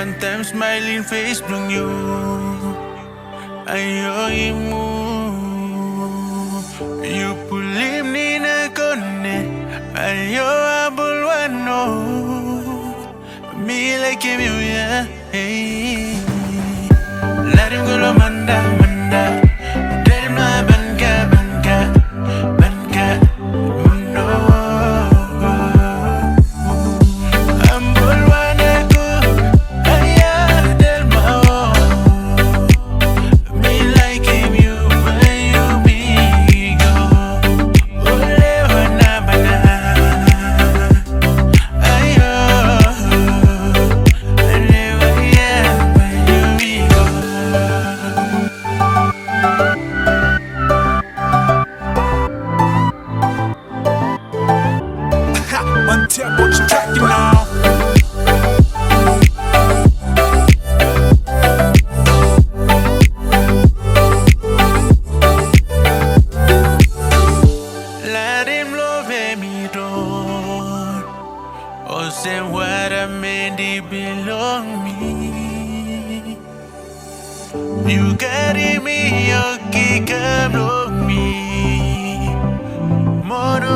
one time smiling face blung you. Ayo imu, you pulim ni na kone. Ayo abul wano, me like him you yeah. Hey, let him go lo manda manda. Tell my banka banka banka. No, ambul wanaku. Aya del mao. Me like him you when you be go. Ole wana bana. Ayo. Ole waya when you be go. One tap, what you tracking now? Let him love me down. Oh, say what I made it belong me. You carry me, you kick up me. Mono